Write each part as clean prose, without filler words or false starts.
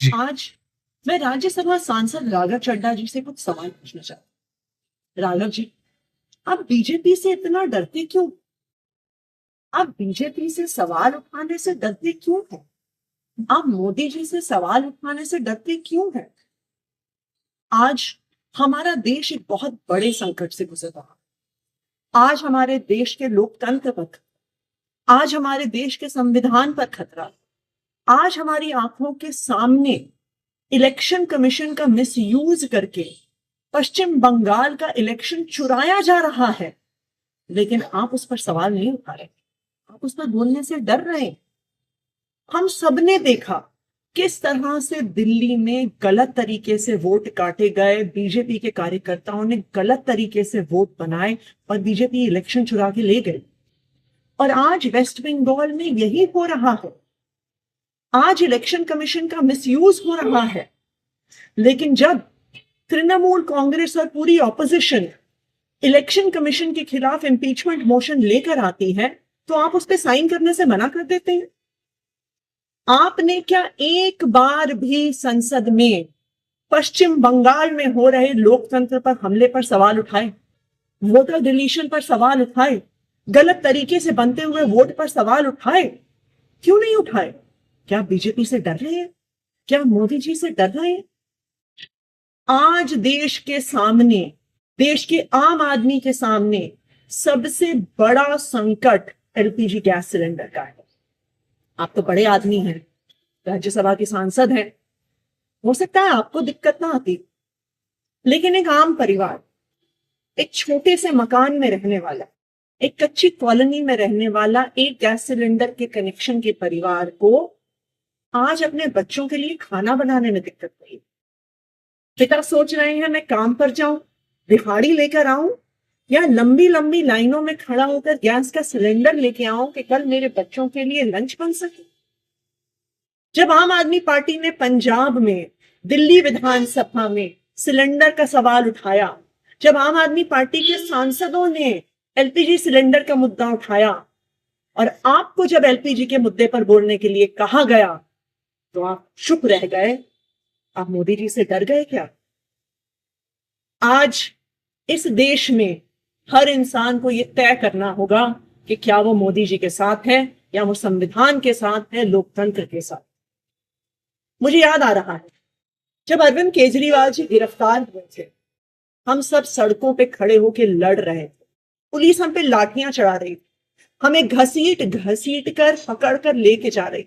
जी। आज मैं राज्यसभा सांसद राघव चड्ढा जी से कुछ सवाल पूछना चाहती हूँ। राघव जी, आप बीजेपी से इतना डरते क्यों? आप बीजेपी से सवाल उठाने से डरते क्यों हैं? आप मोदी जी से सवाल उठाने से डरते क्यों हैं? आज हमारा देश एक बहुत बड़े संकट से गुजर रहा है। आज हमारे देश के लोकतंत्र पर, आज हमारे देश के संविधान पर खतरा, आज हमारी आंखों के सामने इलेक्शन कमीशन का मिसयूज करके पश्चिम बंगाल का इलेक्शन चुराया जा रहा है, लेकिन आप उस पर सवाल नहीं उठा रहे। आप उस पर बोलने से डर रहे हैं। हम सबने देखा किस तरह से दिल्ली में गलत तरीके से वोट काटे गए, बीजेपी के कार्यकर्ताओं ने गलत तरीके से वोट बनाए और बीजेपी इलेक्शन चुरा के ले गई। और आज वेस्ट बंगाल में यही हो रहा है। आज इलेक्शन कमीशन का मिसयूज हो रहा है। लेकिन जब तृणमूल कांग्रेस और पूरी ऑपोजिशन इलेक्शन कमीशन के खिलाफ इंपीचमेंट मोशन लेकर आती है, तो आप उस पर साइन करने से मना कर देते हैं। आपने क्या एक बार भी संसद में पश्चिम बंगाल में हो रहे लोकतंत्र पर हमले पर सवाल उठाए, वोटर डिलीशन पर सवाल उठाए, गलत तरीके से बनते हुए वोट पर सवाल उठाए? क्यों नहीं उठाए? क्या बीजेपी से डर रहे हैं? क्या मोदी जी से डर रहे हैं? आज देश के सामने, देश के आम आदमी के सामने सबसे बड़ा संकट एलपीजी गैस सिलेंडर का है। आप तो बड़े आदमी हैं, राज्यसभा के सांसद हैं, हो सकता है आपको दिक्कत ना आती, लेकिन एक आम परिवार, एक छोटे से मकान में रहने वाला, एक कच्ची कॉलोनी में रहने वाला एक गैस सिलेंडर के कनेक्शन के परिवार को आज अपने बच्चों के लिए खाना बनाने में दिक्कत हुई। पिता सोच रहे हैं मैं काम पर जाऊं, दिहाड़ी लेकर आऊं, या लंबी लंबी लाइनों में खड़ा होकर गैस का सिलेंडर लेके आऊं कि कल मेरे बच्चों के लिए लंच बन सके। जब आम आदमी पार्टी ने पंजाब में, दिल्ली विधानसभा में सिलेंडर का सवाल उठाया, जब आम आदमी पार्टी के सांसदों ने एलपीजी सिलेंडर का मुद्दा उठाया और आपको जब एलपीजी के मुद्दे पर बोलने के लिए कहा गया, तो आप चुप रह गए। आप मोदी जी से डर गए क्या? आज इस देश में हर इंसान को यह तय करना होगा कि क्या वो मोदी जी के साथ है या वो संविधान के साथ है, लोकतंत्र के साथ। मुझे याद आ रहा है जब अरविंद केजरीवाल जी गिरफ्तार हुए थे, हम सब सड़कों पे खड़े होकर लड़ रहे थे, पुलिस हम पे लाठियां चढ़ा रही थी, हमें घसीट घसीट कर पकड़ कर लेके जा रही।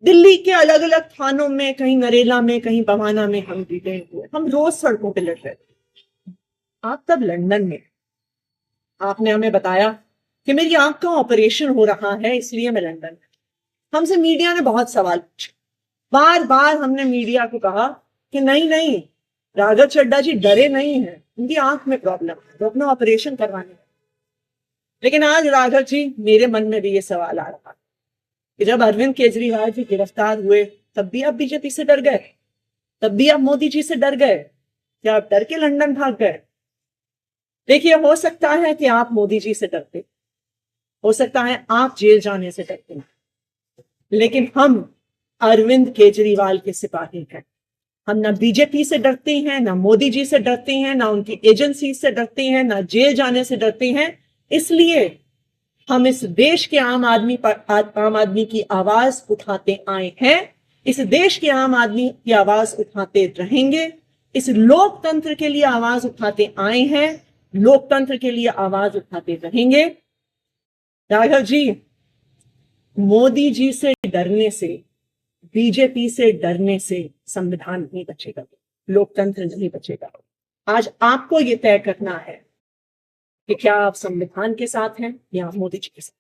दिल्ली के अलग अलग थानों में, कहीं नरेला में, कहीं बवाना में हम जीते हुए, हम रोज सड़कों पे लड़ रहे थे। आप तब लंदन में, आपने हमें बताया कि मेरी आंख का ऑपरेशन हो रहा है इसलिए मैं लंदन में। हमसे मीडिया ने बहुत सवाल पूछे, बार बार हमने मीडिया को कहा कि नहीं नहीं, राघव चड्ढा जी डरे नहीं हैं, उनकी आंख में प्रॉब्लम है, तो अपना ऑपरेशन करवाने हैं। लेकिन आज राघव जी, मेरे मन में भी ये सवाल आ रहा है कि जब अरविंद केजरीवाल जी गिरफ्तार हुए, तब भी आप बीजेपी से डर गए, तब भी आप मोदी जी से डर गए, क्या आप डर के लंदन भाग गए? देखिए, हो सकता है कि आप मोदी जी से डरते, हो सकता है आप जेल जाने से डरते, लेकिन हम अरविंद केजरीवाल के सिपाही हैं। हम ना बीजेपी से डरते हैं, ना मोदी जी से डरते हैं, ना उनकी एजेंसी से डरते हैं, ना जेल जाने से डरते हैं। इसलिए हम इस देश के आम आदमी की आवाज उठाते आए हैं, इस देश के आम आदमी की आवाज उठाते रहेंगे, इस लोकतंत्र के लिए आवाज उठाते आए हैं, लोकतंत्र के लिए आवाज उठाते रहेंगे। राघव जी, मोदी जी से डरने से, बीजेपी से डरने से संविधान नहीं बचेगा, लोकतंत्र नहीं बचेगा। आज आपको यह तय करना है कि क्या आप संविधान के साथ हैं या मोदी जी के साथ।